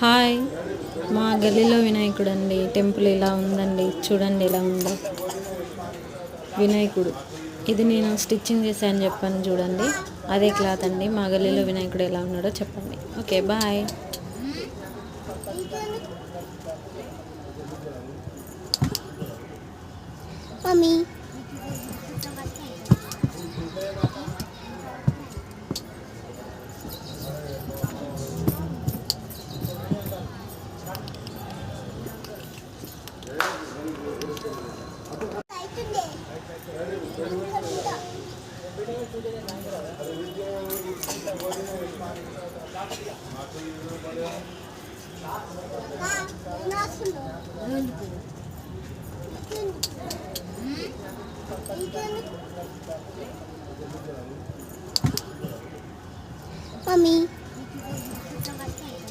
Hi, మా గల్లీలో వినాయకుడు అండి. టెంపుల్ ఇలా ఉందండి, చూడండి ఎలా ఉందో వినాయకుడు. ఇది నేను స్టిచ్చింగ్ చేశాను చెప్పాను చూడండి, అదే క్లాత్ అండి. మా గల్లీలో వినాయకుడు ఎలా ఉన్నాడో చెప్పండి. Okay, bye. Mummy Mommy.